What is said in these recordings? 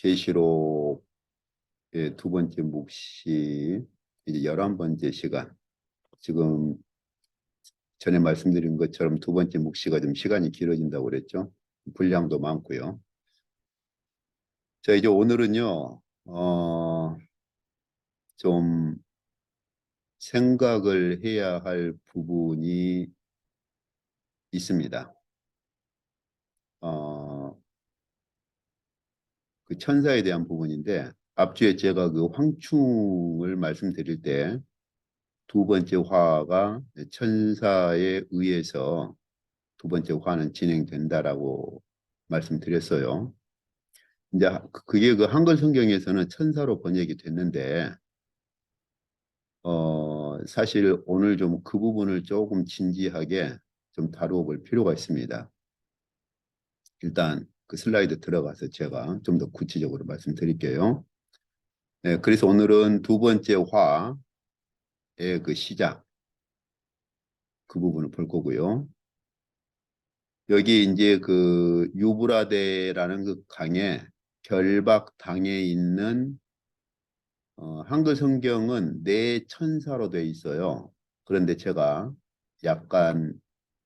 계시록의 두 번째 묵시, 이제 11번째 시간. 지금 전에 말씀드린 것처럼 두 번째 묵시가 좀 시간이 길어진다고 그랬죠. 분량도 많고요. 자, 이제 오늘은요, 좀 생각을 해야 할 부분이 있습니다. 그 천사에 대한 부분인데, 앞주에 제가 그 황충을 말씀드릴 때 두 번째 화가 천사에 의해서 두 번째 화는 진행된다라고 말씀드렸어요. 이제 그게 그 한글 성경에서는 천사로 번역이 됐는데, 사실 오늘 좀 그 부분을 조금 진지하게 좀 다루어 볼 필요가 있습니다. 일단 그 슬라이드 들어가서 제가 좀 더 구체적으로 말씀드릴게요. 네, 그래서 오늘은 두 번째 화의 그 시작, 그 부분을 볼 거고요. 여기 이제 그 유브라데라는 그 강에 결박당해 있는 한글 성경은 네 천사로 되어 있어요. 그런데 제가 약간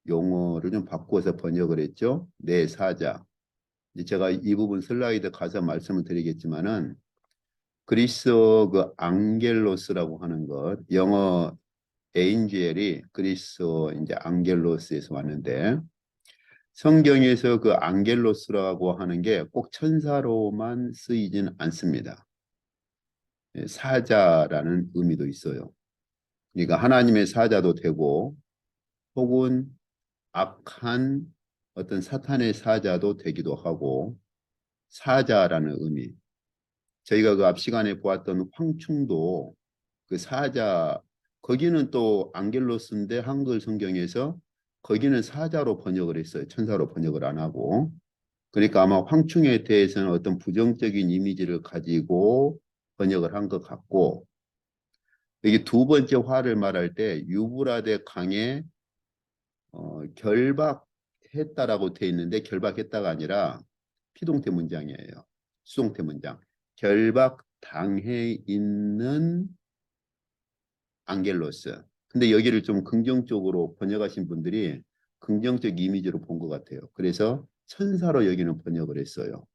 용어를 좀 바꾸어서 번역을 했죠. 네 사자. 이제 제가 이 부분 슬라이드 가서 말씀을 드리겠지만은 그리스어 그 앙겔로스라고 하는 것, 영어 에인젤이 그리스어 이제 앙겔로스에서 왔는데 성경에서 그 앙겔로스라고 하는 게 꼭 천사로만 쓰이진 않습니다. 사자라는 의미도 있어요. 그러니까 하나님의 사자도 되고 혹은 악한 어떤 사탄의 사자도 되기도 하고 사자라는 의미. 저희가 그 앞 시간에 보았던 황충도 그 사자, 거기는 또 앙겔로스인데 한글 성경에서 거기는 사자로 번역을 했어요. 천사로 번역을 안 하고. 그러니까 아마 황충에 대해서는 어떤 부정적인 이미지를 가지고 번역을 한 것 같고, 여기 두 번째 화를 말할 때 유브라데 강에 결박했다라고 돼 있는데 결박했다가 아니라 피동태 문장이에요. 수동태 문장. 결박당해 있는 앙겔로스. 근데 여기를 좀 긍정적으로 번역하신 분들이 긍정적 이미지로 본 것 같아요. 그래서 천사로 여기는 번역을 했어요.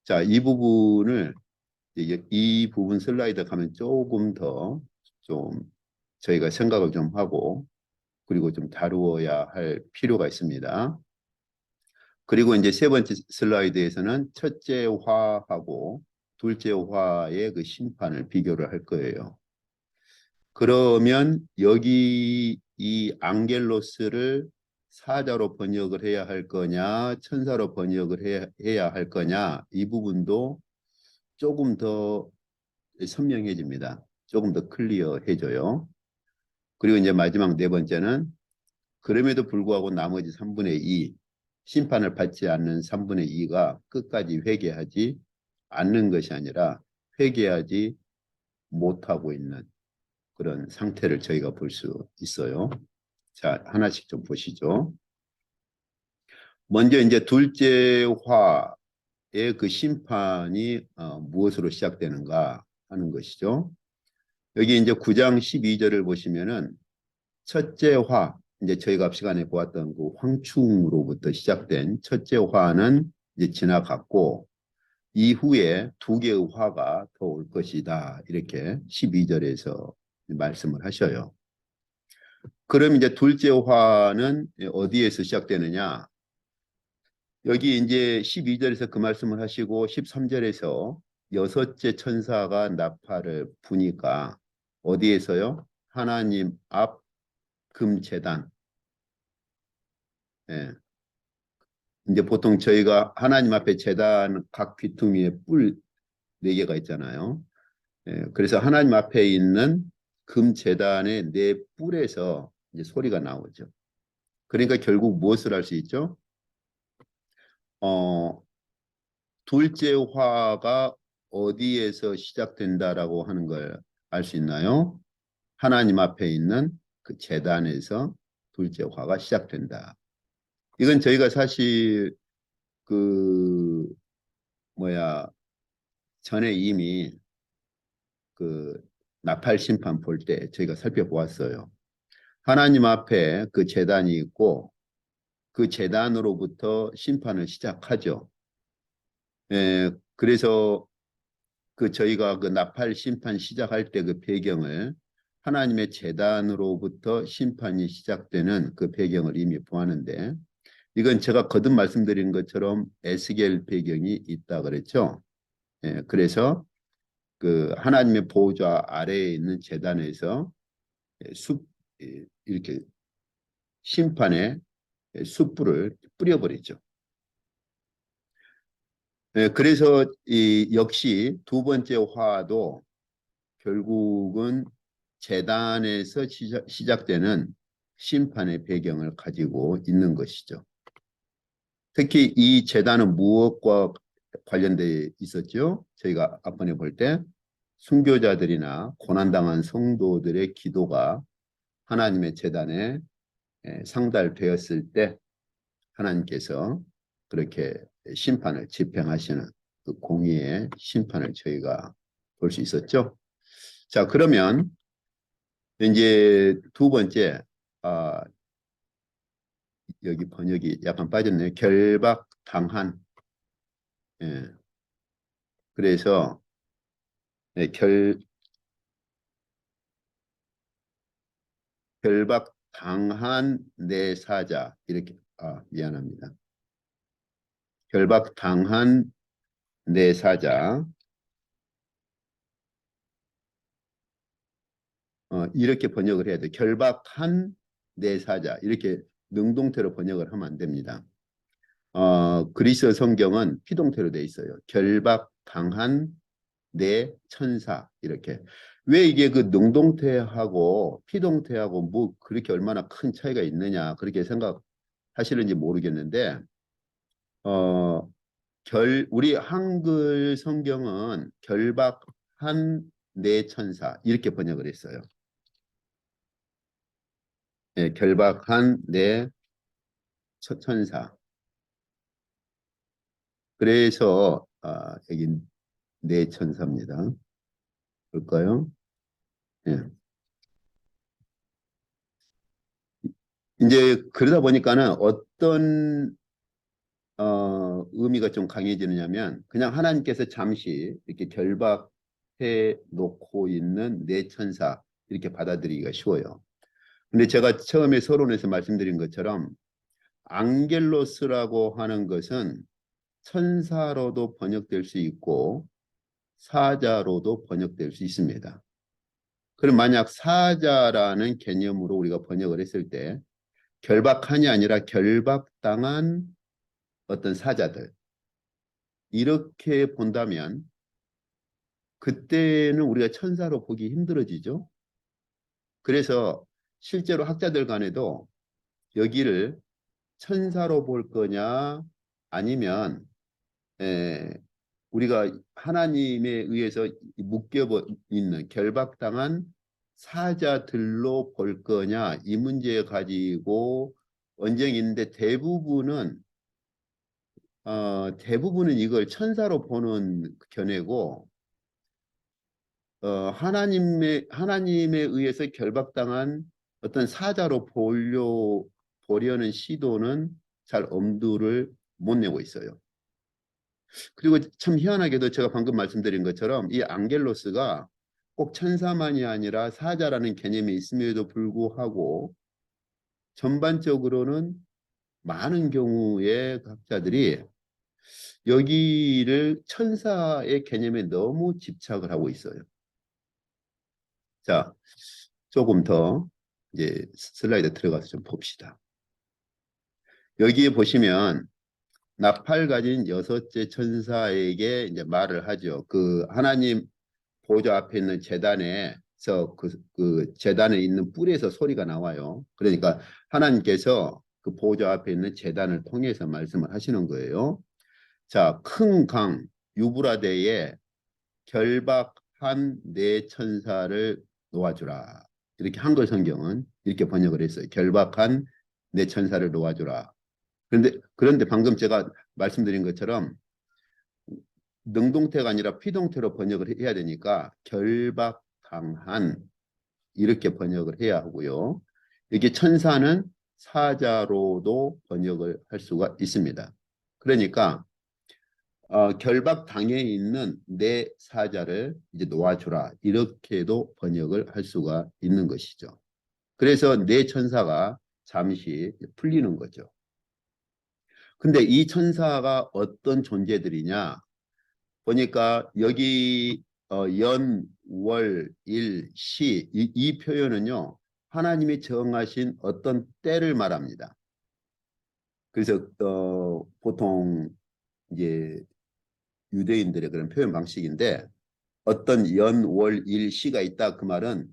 자, 이 부분을 이 부분 슬라이드 가면 조금 더 좀 저희가 생각을 좀 하고 그리고 좀 다루어야 할 필요가 있습니다. 그리고 이제 세 번째 슬라이드에서는 첫째 화하고 둘째 화의 그 심판을 비교를 할 거예요. 그러면 여기 이 앙겔로스를 사자로 번역을 해야 할 거냐, 천사로 번역을 해야 할 거냐, 이 부분도 조금 더 선명해집니다. 조금 더 클리어해져요. 그리고 이제 마지막 네 번째는 그럼에도 불구하고 나머지 3분의 2, 심판을 받지 않는 3분의 2가 끝까지 회개하지 않는 것이 아니라 회개하지 못하고 있는 그런 상태를 저희가 볼 수 있어요. 자, 하나씩 좀 보시죠. 먼저 이제 둘째 화의 그 심판이 무엇으로 시작되는가 하는 것이죠. 여기 이제 9장 12절을 보시면은 첫째 화, 이제 저희가 앞 시간에 보았던 그 황충으로부터 시작된 첫째 화는 이제 지나갔고 이후에 두 개의 화가 더 올 것이다. 이렇게 12절에서 말씀을 하셔요. 그럼 이제 둘째 화는 어디에서 시작되느냐? 여기 이제 12절에서 그 말씀을 하시고 13절에서 여섯째 천사가 나팔을 부니까 어디에서요? 하나님 앞 금제단. 예. 이제 보통 저희가 하나님 앞에 제단 각 귀퉁이에 뿔 4개가 있잖아요. 예. 그래서 하나님 앞에 있는 금제단의 4뿔에서 이제 소리가 나오죠. 그러니까 결국 무엇을 할 수 있죠? 둘째 화가 어디에서 시작된다라고 하는 걸 알 수 있나요? 하나님 앞에 있는 그 제단에서 둘째 화가 시작된다. 이건 저희가 사실 그 전에 이미 그 나팔 심판 볼 때 저희가 살펴보았어요. 하나님 앞에 그 제단이 있고 그 제단으로부터 심판을 시작하죠. 그래서 저희가 그 나팔 심판 시작할 때 그 배경을 하나님의 제단으로부터 심판이 시작되는 그 배경을 이미 보았는데, 이건 제가 거듭 말씀드린 것처럼 에스겔 배경이 있다 그랬죠. 그래서 그 하나님의 보호자 아래에 있는 제단에서 이렇게 심판의 숯불을 뿌려버리죠. 그래서 역시 두 번째 화도 결국은 제단에서 시작되는 심판의 배경을 가지고 있는 것이죠. 특히 이 제단은 무엇과 관련되어 있었죠? 저희가 앞번에 볼 때 순교자들이나 고난당한 성도들의 기도가 하나님의 제단에 상달되었을 때 하나님께서 그렇게 심판을 집행하시는 그 공의의 심판을 저희가 볼 수 있었죠. 자, 그러면 이제 두 번째, 여기 번역이 약간 빠졌네요. 결박당한. 예. 그래서 결박당한 내 사자, 이렇게, 미안합니다. 결박당한 내 사자, 이렇게 번역을 해야 돼. 결박한 내 사자, 이렇게 능동태로 번역을 하면 안 됩니다. 그리스 성경은 피동태로 돼 있어요. 결박당한 내 천사, 이렇게. 왜 이게 그 능동태하고 피동태하고 뭐 그렇게 얼마나 큰 차이가 있느냐 그렇게 생각하시는지 모르겠는데, 우리 한글 성경은 결박한 내 천사 이렇게 번역을 했어요. 결박한 내 천사. 그래서 여기 내 천사입니다. 볼까요? 예. 이제 그러다 보니까는 어떤 의미가 좀 강해지느냐면, 그냥 하나님께서 잠시 이렇게 결박해 놓고 있는 내 천사 이렇게 받아들이기가 쉬워요. 근데 제가 처음에 서론에서 말씀드린 것처럼 앙겔로스라고 하는 것은 천사로도 번역될 수 있고 사자로도 번역될 수 있습니다. 그럼 만약 사자라는 개념으로 우리가 번역을 했을 때 결박한이 아니라 결박당한 어떤 사자들, 이렇게 본다면 그때는 우리가 천사로 보기 힘들어지죠. 그래서 실제로 학자들 간에도 여기를 천사로 볼 거냐 아니면 우리가 하나님에 의해서 묶여 있는 결박당한 사자들로 볼 거냐, 이 문제 가지고 언쟁이 있는데 대부분은 이걸 천사로 보는 견해고, 하나님에 의해서 결박당한 어떤 사자로 보려는 시도는 잘 엄두를 못 내고 있어요. 그리고 참 희한하게도 제가 방금 말씀드린 것처럼 이 앙겔로스가 꼭 천사만이 아니라 사자라는 개념이 있음에도 불구하고 전반적으로는 많은 경우에 학자들이 여기를 천사의 개념에 너무 집착을 하고 있어요. 자, 조금 더 이제 슬라이드 들어가서 좀 봅시다. 여기에 보시면 나팔 가진 여섯째 천사에게 이제 말을 하죠. 그 하나님 보좌 앞에 있는 제단에서 그 제단에 있는 뿔에서 소리가 나와요. 그러니까 하나님께서 그 보좌 앞에 있는 제단을 통해서 말씀을 하시는 거예요. 자, 큰 강 유브라데에 결박한 내 천사를 놓아주라. 이렇게 한글 성경은 이렇게 번역을 했어요. 결박한 내 천사를 놓아주라. 그런데 방금 제가 말씀드린 것처럼 능동태가 아니라 피동태로 번역을 해야 되니까 결박당한 이렇게 번역을 해야 하고요. 이게 천사는 사자로도 번역을 할 수가 있습니다. 그러니까 결박당해 있는 내 사자를 이제 놓아주라 이렇게도 번역을 할 수가 있는 것이죠. 그래서 내 천사가 잠시 풀리는 거죠. 근데 이 천사가 어떤 존재들이냐 보니까 여기 연, 월, 일, 시 이 표현은요. 하나님이 정하신 어떤 때를 말합니다. 그래서 보통 이제 유대인들의 그런 표현 방식인데 어떤 연, 월, 일, 시가 있다 그 말은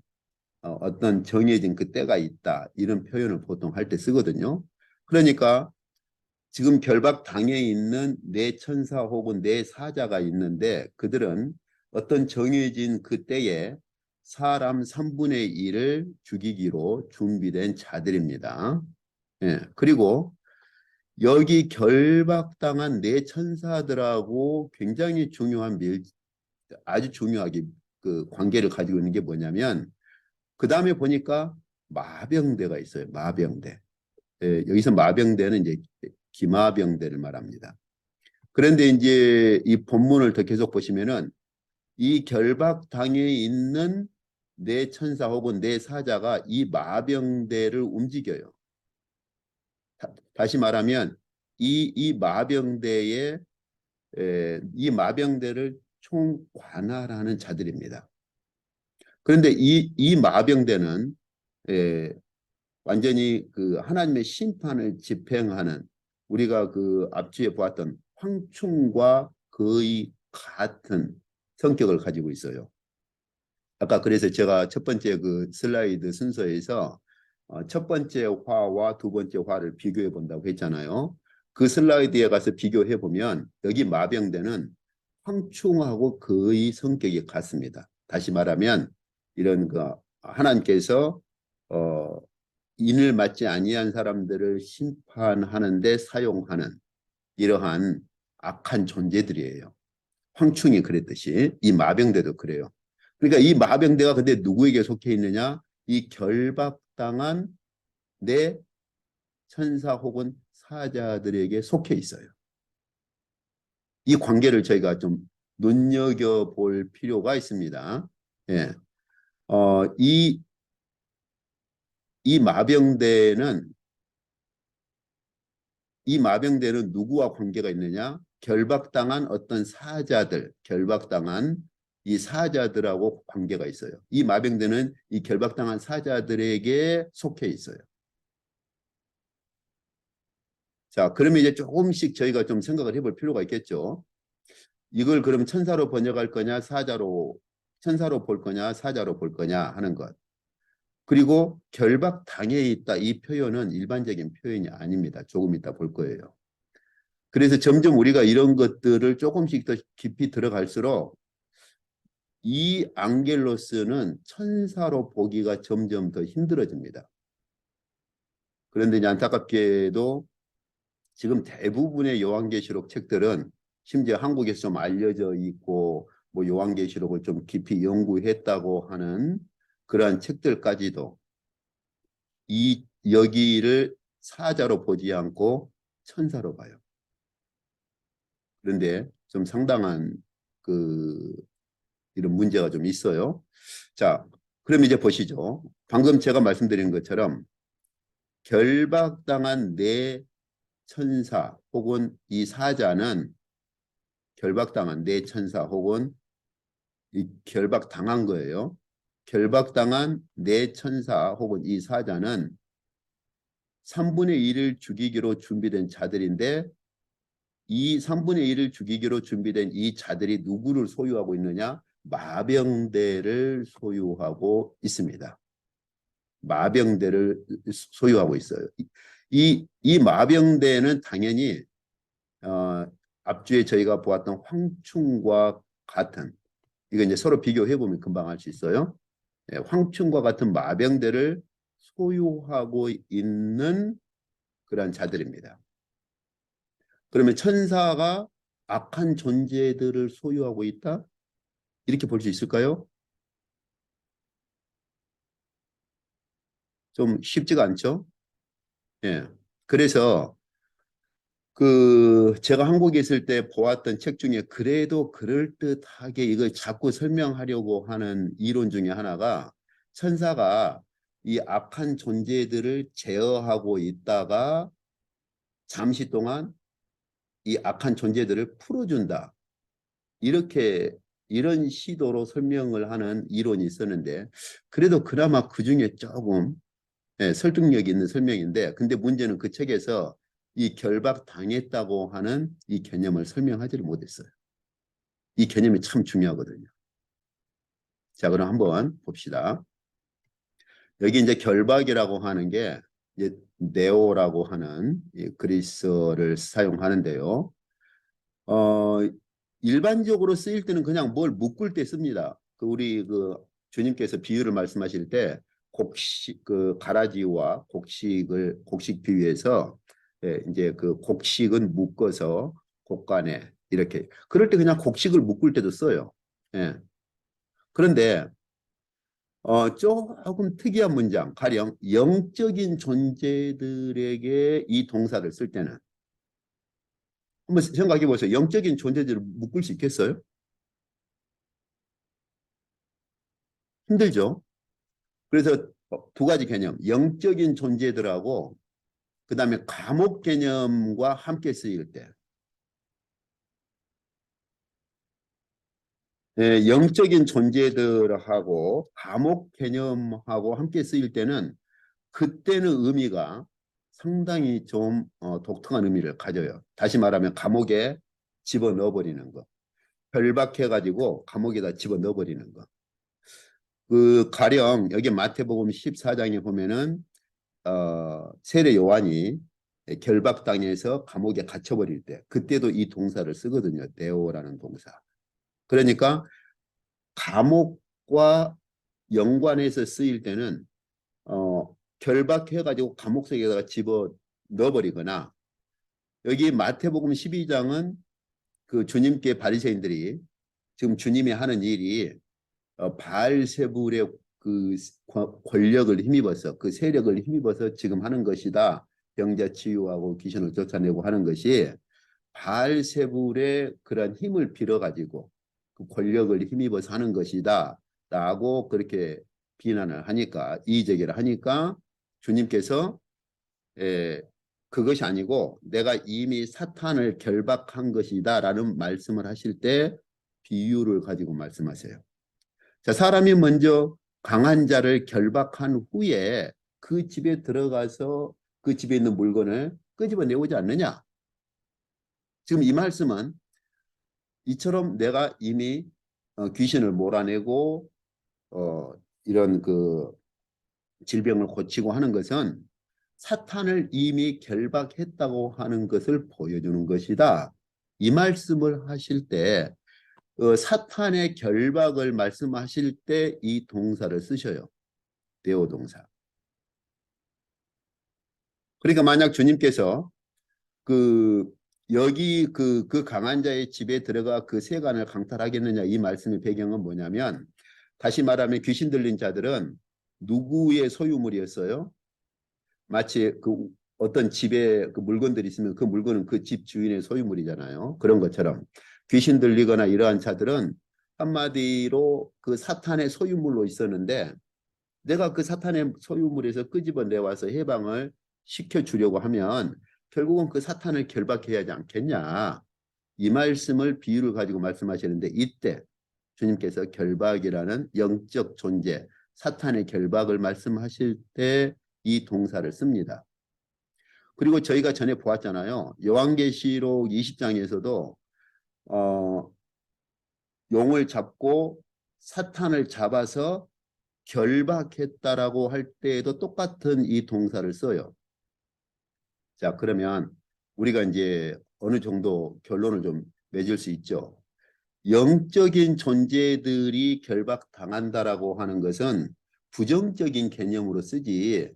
어떤 정해진 그 때가 있다 이런 표현을 보통 할 때 쓰거든요. 그러니까 지금 결박당해 있는 내 천사 혹은 내 사자가 있는데 그들은 어떤 정해진 그 때에 사람 3분의 1을 죽이기로 준비된 자들입니다. 예, 그리고 여기 결박당한 내 천사들하고 굉장히 중요한 아주 중요하게 그 관계를 가지고 있는 게 뭐냐면 그 다음에 보니까 마병대가 있어요. 마병대. 예, 여기서 마병대는 이제 기마병대를 말합니다. 그런데 이제 이 본문을 더 계속 보시면은 이 결박당에 있는 내 천사 혹은 내 사자가 이 마병대를 움직여요. 다시 말하면 이 마병대의 이 마병대를 총관할하는 자들입니다. 그런데 이 마병대는 완전히 그 하나님의 심판을 집행하는 우리가 그 앞주에 보았던 황충과 거의 같은 성격을 가지고 있어요. 아까 그래서 제가 첫 번째 그 슬라이드 순서에서 첫 번째 화와 두 번째 화를 비교해 본다고 했잖아요. 그 슬라이드에 가서 비교해 보면 여기 마병대는 황충하고 거의 성격이 같습니다. 다시 말하면 이런 그 하나님께서 어, 인을 맞지 아니한 사람들을 심판하는 데 사용하는 이러한 악한 존재들이에요. 황충이 그랬듯이 이 마병대도 그래요. 그러니까 이 마병대가 근데 누구에게 속해 있느냐? 이 결박당한 내 천사 혹은 사자들에게 속해 있어요. 이 관계를 저희가 좀 눈여겨볼 필요가 있습니다. 예. 이 마병대는 이 마병대는 누구와 관계가 있느냐? 결박당한 어떤 사자들, 결박당한 이 사자들하고 관계가 있어요. 이 마병대는 이 결박당한 사자들에게 속해 있어요. 자, 그러면 이제 조금씩 저희가 좀 생각을 해볼 필요가 있겠죠. 이걸 그럼 천사로 번역할 거냐, 천사로 볼 거냐, 사자로 볼 거냐 하는 것. 그리고 결박당해 있다 이 표현은 일반적인 표현이 아닙니다. 조금 이따 볼 거예요. 그래서 점점 우리가 이런 것들을 조금씩 더 깊이 들어갈수록 이 앙겔로스는 천사로 보기가 점점 더 힘들어집니다. 그런데 이제 안타깝게도 지금 대부분의 요한계시록 책들은 심지어 한국에서 좀 알려져 있고 뭐 요한계시록을 좀 깊이 연구했다고 하는 그러한 책들까지도 이 여기를 사자로 보지 않고 천사로 봐요. 그런데 좀 상당한 그 이런 문제가 좀 있어요. 자, 그럼 이제 보시죠. 방금 제가 말씀드린 것처럼 결박당한 내 천사 혹은 이 사자는 결박당한 내 천사 혹은 이 결박당한 거예요. 결박당한 내 천사 혹은 이 사자는 3분의 1을 죽이기로 준비된 자들인데 이 3분의 1을 죽이기로 준비된 이 자들이 누구를 소유하고 있느냐? 마병대를 소유하고 있습니다. 마병대를 소유하고 있어요. 이 마병대는 당연히 앞주에 저희가 보았던 황충과 같은 이거 이제 서로 비교해 보면 금방 알 수 있어요. 예, 황충과 같은 마병대를 소유하고 있는 그러한 자들입니다. 그러면 천사가 악한 존재들을 소유하고 있다? 이렇게 볼 수 있을까요? 좀 쉽지가 않죠? 예. 그래서 제가 한국에 있을 때 보았던 책 중에 그래도 그럴듯하게 이걸 자꾸 설명하려고 하는 이론 중에 하나가 천사가 이 악한 존재들을 제어하고 있다가 잠시 동안 이 악한 존재들을 풀어준다. 이렇게 이런 시도로 설명을 하는 이론이 있었는데 그래도 그나마 그중에 조금 설득력 있는 설명인데 근데 문제는 그 책에서 이 결박당했다고 하는 이 개념을 설명하지를 못했어요. 이 개념이 참 중요하거든요. 자, 그럼 한번 봅시다. 여기 이제 결박이라고 하는 게 이제 네오라고 하는 이 그리스어를 사용하는데요. 어, 일반적으로 쓰일 때는 그냥 뭘 묶을 때 씁니다. 우리 주님께서 비유를 말씀하실 때 곡식 가라지와 곡식 비유해서 이제 그 곡식은 묶어서 곡간에 이렇게 그럴 때 그냥 곡식을 묶을 때도 써요. 예. 그런데 조금 특이한 문장, 가령 영적인 존재들에게 이 동사를 쓸 때는 한번 생각해 보세요. 영적인 존재들을 묶을 수 있겠어요? 힘들죠. 그래서 두 가지 개념, 영적인 존재들하고 그다음에 감옥 개념과 함께 쓰일 때, 영적인 존재들하고 감옥 개념하고 함께 쓰일 때는 그때는 의미가 상당히 좀 독특한 의미를 가져요. 다시 말하면 감옥에 집어넣어 버리는 거, 결박해 가지고 감옥에다 집어넣어 버리는 거. 가령 여기 마태복음 14장에 보면은 세례 요한이 결박당해서 감옥에 갇혀버릴 때 그때도 이 동사를 쓰거든요. 데오라는 동사. 그러니까 감옥과 연관해서 쓰일 때는 결박해가지고 감옥 속에다가 집어 넣어버리거나 여기 마태복음 12장은 그 주님께 바리새인들이 지금 주님이 하는 일이 바알세불의 그 권력을 힘입어서 그 세력을 힘입어서 지금 하는 것이다. 병자 치유하고 귀신을 쫓아내고 하는 것이 바알세불의 그런 힘을 빌어가지고 그 권력을 힘입어서 하는 것이다. 라고 그렇게 비난을 하니까 이의제기를 하니까 주님께서 에, 그것이 아니고 내가 이미 사탄을 결박한 것이다 라는 말씀을 하실 때 비유를 가지고 말씀하세요. 자, 사람이 먼저 강한 자를 결박한 후에 그 집에 들어가서 그 집에 있는 물건을 끄집어내오지 않느냐. 지금 이 말씀은 이처럼 내가 이미 귀신을 몰아내고 이런 질병을 고치고 하는 것은 사탄을 이미 결박했다고 하는 것을 보여주는 것이다. 이 말씀을 하실 때 사탄의 결박을 말씀하실 때 이 동사를 쓰셔요. 데오 동사. 그러니까 만약 주님께서 그 여기 그 강한 자의 집에 들어가 그 세간을 강탈하겠느냐 이 말씀의 배경은 뭐냐면 다시 말하면 귀신 들린 자들은 누구의 소유물이었어요? 마치 어떤 집에 그 물건들이 있으면 그 물건은 그 집 주인의 소유물이잖아요. 그런 것처럼 귀신 들리거나 이러한 자들은 한마디로 그 사탄의 소유물로 있었는데 내가 그 사탄의 소유물에서 끄집어내와서 해방을 시켜주려고 하면 결국은 그 사탄을 결박해야 하지 않겠냐. 이 말씀을 비유를 가지고 말씀하시는데 이때 주님께서 결박이라는 영적 존재, 사탄의 결박을 말씀하실 때 이 동사를 씁니다. 그리고 저희가 전에 보았잖아요. 요한계시록 20장에서도 용을 잡고 사탄을 잡아서 결박했다라고 할 때에도 똑같은 이 동사를 써요. 자, 그러면 우리가 이제 어느 정도 결론을 좀 맺을 수 있죠. 영적인 존재들이 결박당한다라고 하는 것은 부정적인 개념으로 쓰지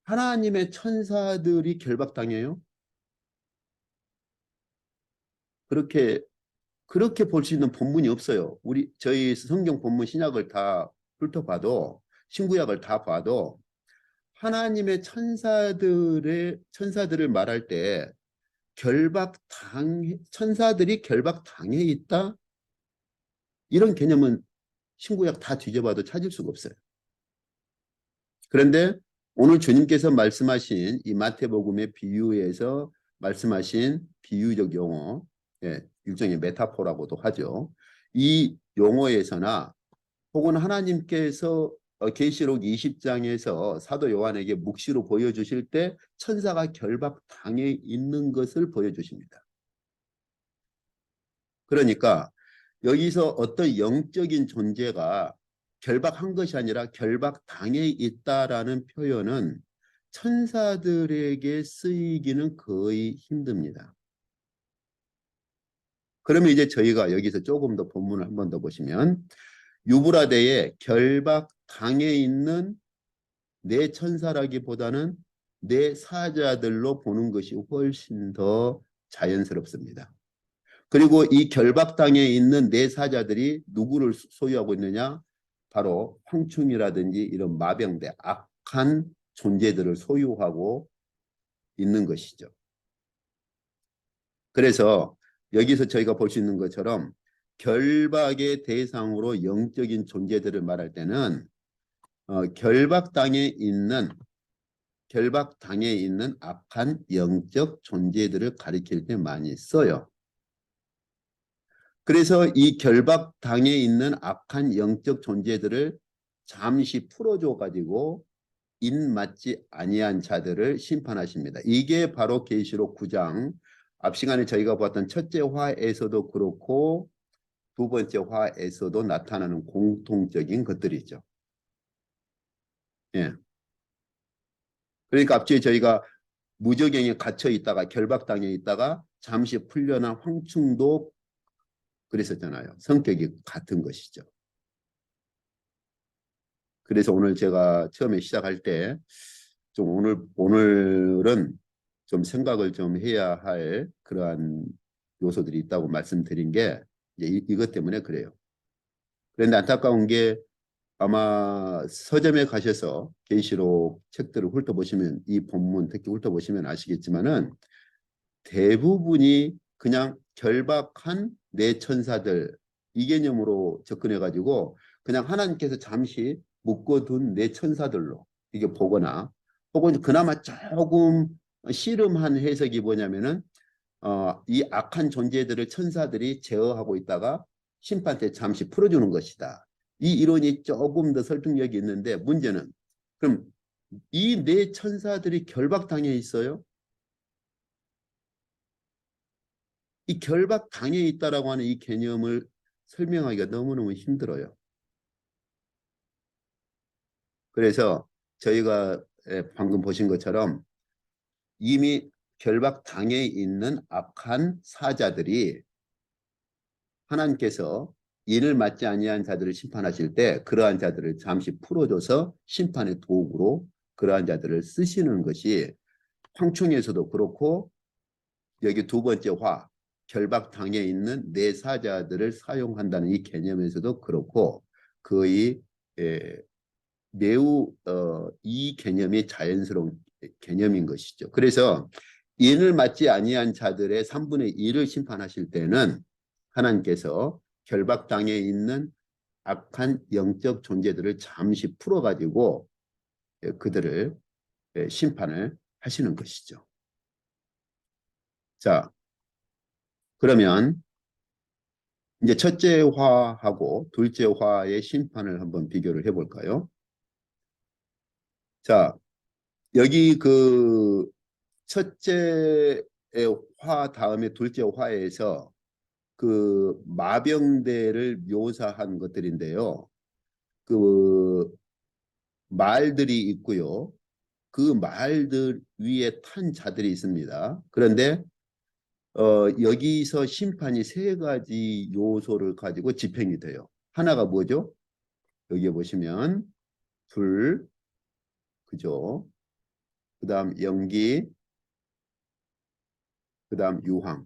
하나님의 천사들이 결박당해요? 그렇게 볼 수 있는 본문이 없어요. 저희 성경 본문 신약을 다 훑어봐도 신구약을 다 봐도 하나님의 천사들을 말할 때 천사들이 결박당해 있다? 이런 개념은 신구약 다 뒤져봐도 찾을 수가 없어요. 그런데 오늘 주님께서 말씀하신 이 마태복음의 비유에서 말씀하신 비유적 용어, 일종의 메타포라고도 하죠. 이 용어에서나 혹은 하나님께서 계시록 20장에서 사도 요한에게 묵시로 보여주실 때 천사가 결박당해 있는 것을 보여주십니다. 그러니까 여기서 어떤 영적인 존재가 결박한 것이 아니라 결박당해 있다라는 표현은 천사들에게 쓰이기는 거의 힘듭니다. 그러면 이제 저희가 여기서 조금 더 본문을 한 번 더 보시면 유브라데에 결박당해 있는 내 천사라기보다는 내 사자들로 보는 것이 훨씬 더 자연스럽습니다. 그리고 이 결박당에 있는 내 사자들이 누구를 소유하고 있느냐? 바로 황충이라든지 이런 마병대, 악한 존재들을 소유하고 있는 것이죠. 그래서 여기서 저희가 볼 수 있는 것처럼 결박의 대상으로 영적인 존재들을 말할 때는 결박당에 있는 악한 영적 존재들을 가리킬 때 많이 써요. 그래서 이 결박당에 있는 악한 영적 존재들을 잠시 풀어줘 가지고 인 맞지 아니한 자들을 심판하십니다. 이게 바로 계시록 9장 앞 시간에 저희가 보았던 첫째 화에서도 그렇고 두 번째 화에서도 나타나는 공통적인 것들이죠. 예. 그러니까 앞뒤에 저희가 무저갱에 갇혀 있다가 결박당해 있다가 잠시 풀려난 황충도 그랬었잖아요. 성격이 같은 것이죠. 그래서 오늘 제가 처음에 시작할 때 좀 오늘은 좀 생각을 좀 해야 할 그러한 요소들이 있다고 말씀드린 게 이것 때문에 그래요. 그런데 안타까운 게 아마 서점에 가셔서 계시록 책들을 훑어보시면 이 본문 특히 훑어보시면 아시겠지만은 대부분이 그냥 결박한 내 천사들 이 개념으로 접근해 가지고 그냥 하나님께서 잠시 묶어둔 내 천사들로 이게 보거나 혹은 그나마 조금 씨름한 해석이 뭐냐면은 이 악한 존재들을 천사들이 제어하고 있다가 심판 때 잠시 풀어주는 것이다. 이 이론이 조금 더 설득력이 있는데 문제는 그럼 이 네 천사들이 결박당해 있어요? 이 결박당해 있다라고 하는 이 개념을 설명하기가 너무너무 힘들어요. 그래서 저희가 방금 보신 것처럼 이미 결박당해 있는 악한 사자들이 하나님께서 이를 맞지 아니한 자들을 심판하실 때 그러한 자들을 잠시 풀어줘서 심판의 도구로 그러한 자들을 쓰시는 것이 황충에서도 그렇고 여기 두 번째 화 결박당해 있는 내 사자들을 사용한다는 이 개념에서도 그렇고 거의 매우 이 개념이 자연스러운 개념인 것이죠. 그래서 인을 맞지 아니한 자들의 3분의 1을 심판하실 때는 하나님께서 결박당해 있는 악한 영적 존재들을 잠시 풀어가지고 그들을 심판을 하시는 것이죠. 자, 그러면 이제 첫째 화하고 둘째 화의 심판을 한번 비교를 해볼까요? 자, 여기 그 첫째 화 다음에 둘째 화에서 그 마병대를 묘사한 것들인데요. 그 말들이 있고요. 그 말들 위에 탄 자들이 있습니다. 그런데 여기서 심판이 세 가지 요소를 가지고 집행이 돼요. 하나가 뭐죠? 여기 보시면 불, 그죠? 그 다음 연기, 그 다음 유황.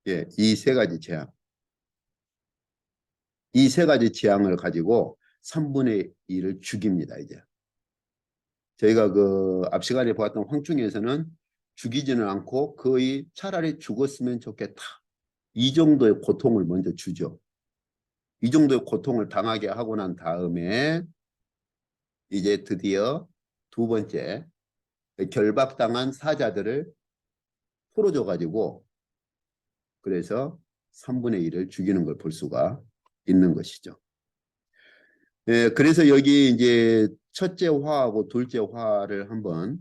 예, 이 세 가지 재앙. 이 세 가지 재앙을 가지고 3분의 1을 죽입니다, 이제. 저희가 그 앞 시간에 보았던 황충에서는 죽이지는 않고 거의 차라리 죽었으면 좋겠다. 이 정도의 고통을 먼저 주죠. 이 정도의 고통을 당하게 하고 난 다음에 이제 드디어 두 번째 결박당한 사자들을 풀어줘 가지고 그래서 3분의 1을 죽이는 걸 볼 수가 있는 것이죠. 예, 그래서 여기 이제 첫째 화하고 둘째 화를 한번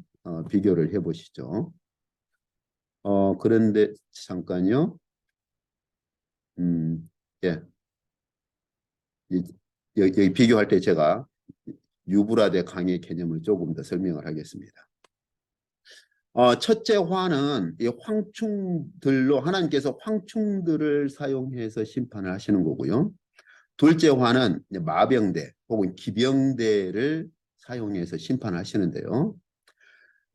비교를 해보시죠. 그런데 잠깐요. 예, 여기 비교할 때 제가 유브라데 강의 개념을 조금 더 설명을 하겠습니다. 첫째 화는 이 황충들로 하나님께서 황충들을 사용해서 심판을 하시는 거고요. 둘째 화는 마병대 혹은 기병대를 사용해서 심판하시는데요.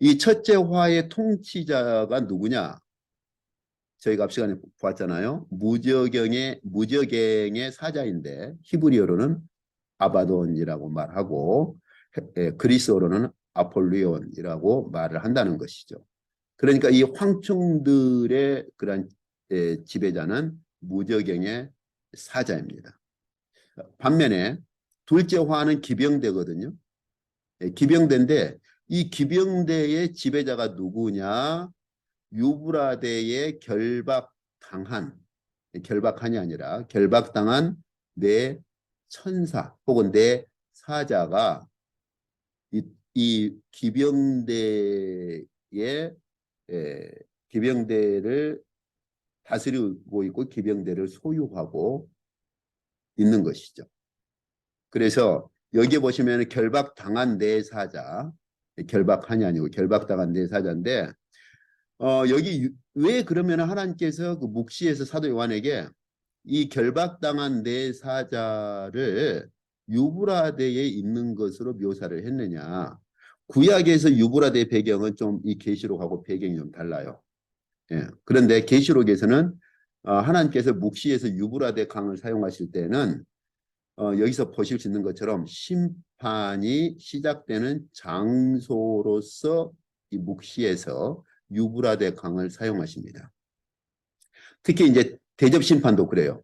이 첫째 화의 통치자가 누구냐? 저희가 앞 시간에 보았잖아요. 무저갱의 사자인데 히브리어로는 아바돈이라고 말하고 그리스어로는 아폴리온이라고 말을 한다는 것이죠. 그러니까 이 황충들의 그런 지배자는 무저갱의 사자입니다. 반면에 둘째 화는 기병대거든요. 기병대인데 이 기병대의 지배자가 누구냐? 유브라데에 결박한이 아니라 결박당한 내 천사 혹은 내 사자가 이 기병대의 기병대를 다스리고 있고 기병대를 소유하고 있는 것이죠. 그래서 여기 보시면 결박당한 내 사자, 결박한이 아니고 결박당한 내 사자인데 여기 왜 그러면 하나님께서 그 묵시에서 사도 요한에게 이 결박당한 내 사자를 유브라데에 있는 것으로 묘사를 했느냐? 구약에서 유브라데 배경은 좀 이 계시록하고 배경이 좀 달라요. 예. 그런데 계시록에서는 하나님께서 묵시에서 유브라데 강을 사용하실 때는 여기서 보실 수 있는 것처럼 심판이 시작되는 장소로서 이 묵시에서 유브라데 강을 사용하십니다. 특히 이제 대접 심판도 그래요.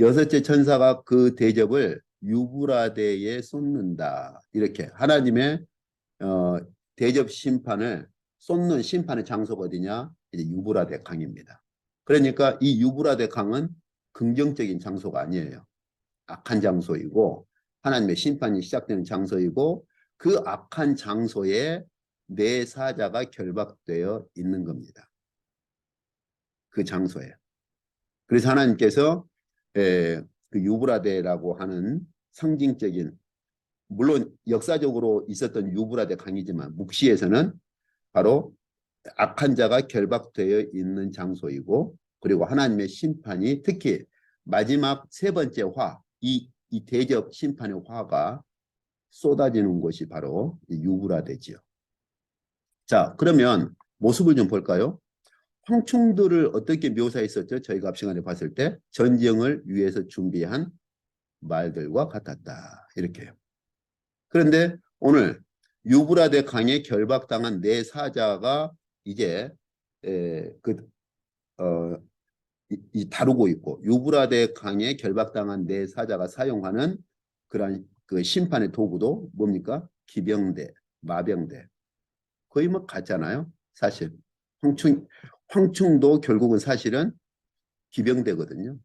여섯째 천사가 그 대접을 유브라데에 쏟는다. 이렇게 하나님의 대접 심판을 쏟는 심판의 장소가 어디냐? 이제 유브라데 강입니다. 그러니까 이 유브라데 강은 긍정적인 장소가 아니에요. 악한 장소이고 하나님의 심판이 시작되는 장소이고 그 악한 장소에 내 사자가 결박되어 있는 겁니다. 그 장소에. 그래서 하나님께서 그 유브라데라고 하는 상징적인 물론 역사적으로 있었던 유브라데 강이지만 묵시에서는 바로 악한 자가 결박되어 있는 장소이고 그리고 하나님의 심판이 특히 마지막 세 번째 화, 이 대접 심판의 화가 쏟아지는 곳이 바로 유브라데지요. 자, 그러면 모습을 좀 볼까요? 황충들을 어떻게 묘사했었죠? 저희가 앞 시간에 봤을 때 전쟁을 위해서 준비한 말들과 같았다. 이렇게요. 그런데 오늘 유브라데 강에 결박당한 네 사자가 이제 다루고 있고 유브라데 강에 결박당한 네 사자가 사용하는 그러한 그 심판의 도구도 뭡니까? 기병대, 마병대. 거의 뭐 같잖아요. 사실 황충도 결국은 사실은 기병대거든요.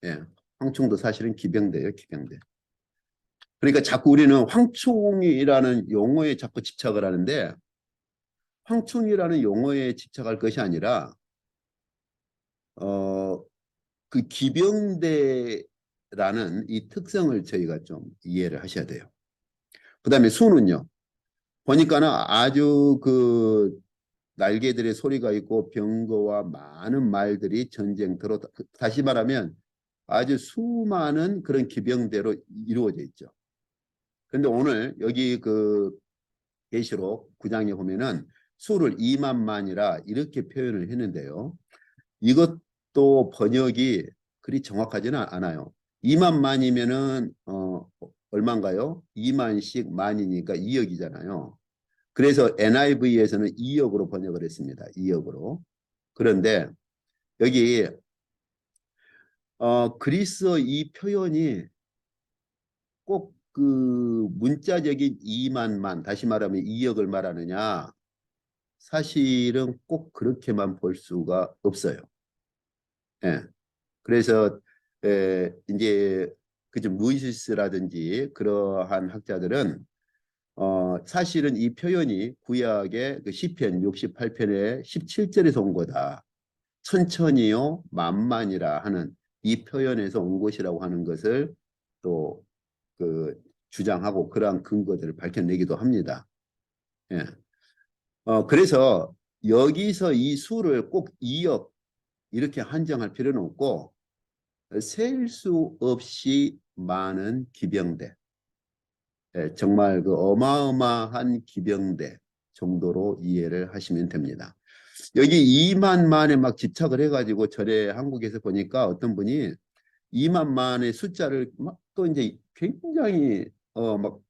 예, 황충도 사실은 기병대예요, 기병대. 그러니까 자꾸 우리는 황충이라는 용어에 자꾸 집착을 하는데 황충이라는 용어에 집착할 것이 아니라 그 기병대라는 이 특성을 저희가 좀 이해를 하셔야 돼요. 그 다음에 수는요. 보니까는 아주 그 날개들의 소리가 있고 병거와 많은 말들이 전쟁터로 다시 말하면 아주 수많은 그런 기병대로 이루어져 있죠. 그런데 오늘 여기 그 계시록 9장에 보면은 수를 2만만이라 이렇게 표현을 했는데요. 이것 또 번역이 그리 정확하지는 않아요. 2만만이면은 얼마인가요? 2만씩 만이니까 2억이잖아요. 그래서 NIV에서는 2억으로 번역을 했습니다. 2억으로. 그런데 여기 그리스어 이 표현이 꼭 그 문자적인 2만만, 다시 말하면 2억을 말하느냐? 사실은 꼭 그렇게만 볼 수가 없어요. 예. 그래서 이제 그좀 루이시스라든지 그러한 학자들은 사실은 이 표현이 구약의 그 시편 68편의 17절에서 온 거다. 천천히요 만만이라 하는 이 표현에서 온 것이라고 하는 것을 또 그 주장하고 그러한 근거들을 밝혀내기도 합니다. 예. 그래서 여기서 이 수를 꼭 2억 이렇게 한정할 필요는 없고 셀 수 없이 많은 기병대, 예, 정말 그 어마어마한 기병대 정도로 이해를 하시면 됩니다. 여기 2만만에 막 집착을 해가지고 전에 한국에서 보니까 어떤 분이 2만만의 숫자를 막 또 이제 굉장히 막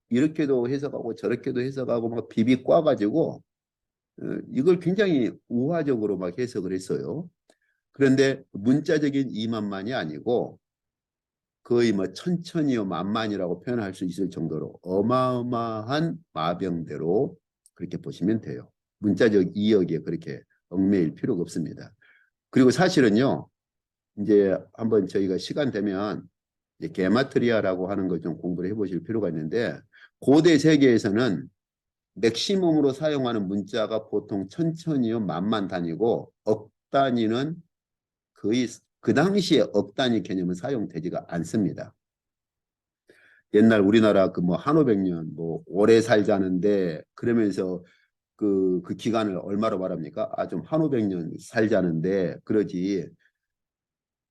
이렇게도 해석하고 저렇게도 해석하고 막 비비 꽈가지고 이걸 굉장히 우화적으로 막 해석을 했어요. 그런데 문자적인 2만만이 아니고 거의 뭐 천천히요 만만이라고 표현할 수 있을 정도로 어마어마한 마병대로 그렇게 보시면 돼요. 문자적 2억에 그렇게 얽매일 필요가 없습니다. 그리고 사실은요, 이제 한번 저희가 시간 되면 이제 게마트리아라고 하는 걸 좀 공부를 해보실 필요가 있는데 고대 세계에서는 맥시멈으로 사용하는 문자가 보통 천천히요 만만 단위고 억 단위는 거의 그 당시에 억 단위 개념은 사용되지가 않습니다. 옛날 우리나라 그 뭐 한오백년 뭐 오래 살자는데 그러면서 그 기간을 얼마로 말합니까? 아, 좀 한오백년 살자는데 그러지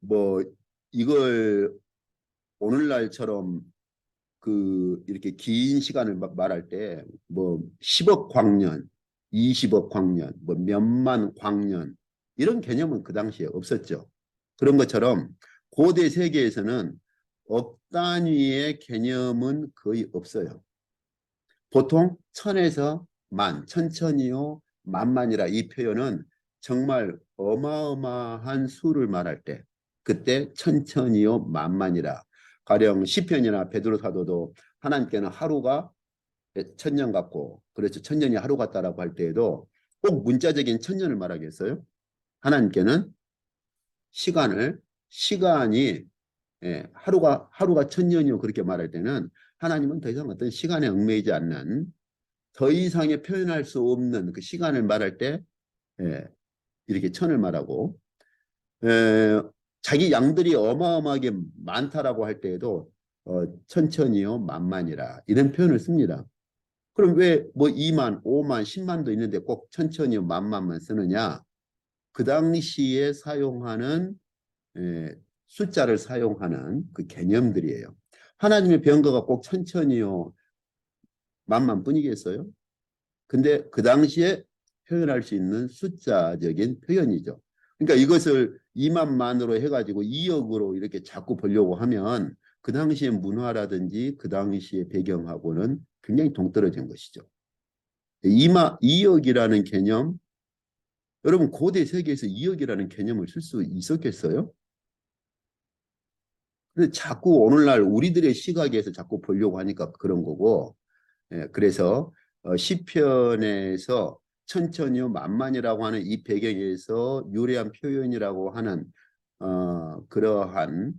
뭐 이걸 오늘날처럼 그 이렇게 긴 시간을 말할 때 뭐 10억 광년, 20억 광년, 뭐 몇만 광년 이런 개념은 그 당시에 없었죠. 그런 것처럼 고대 세계에서는 억 단위의 개념은 거의 없어요. 보통 천에서 만, 천천히요, 만만이라 이 표현은 정말 어마어마한 수를 말할 때 그때 천천히요, 만만이라 가령 시편이나 베드로 사도도 하나님께는 하루가 천년 같고 그렇죠. 천년이 하루 같다라고 할 때에도 꼭 문자적인 천년을 말하겠어요? 하나님께는 시간이 하루가 천년이요 그렇게 말할 때는 하나님은 더 이상 어떤 시간에 얽매이지 않는 더 이상의 표현할 수 없는 그 시간을 말할 때 예, 이렇게 천을 말하고 에, 자기 양들이 어마어마하게 많다라고 할 때에도 천천히요 만만이라 이런 표현을 씁니다. 그럼 왜 뭐 2만, 5만, 10만도 있는데 꼭 천천히요 만만만 쓰느냐? 그 당시에 사용하는 숫자를 사용하는 그 개념들이에요. 하나님의 병거가 꼭 천천히요 만만뿐이겠어요? 근데 그 당시에 표현할 수 있는 숫자적인 표현이죠. 그러니까 이것을 2만만으로 해가지고 2억으로 이렇게 자꾸 보려고 하면 그 당시의 문화라든지 그 당시의 배경하고는 굉장히 동떨어진 것이죠. 2억이라는 개념, 여러분 고대 세계에서 2억이라는 개념을 쓸 수 있었겠어요? 근데 자꾸 오늘날 우리들의 시각에서 자꾸 보려고 하니까 그런 거고, 그래서 시편에서 천천히요 만만이라고 하는 이 배경에서 유래한 표현이라고 하는 그러한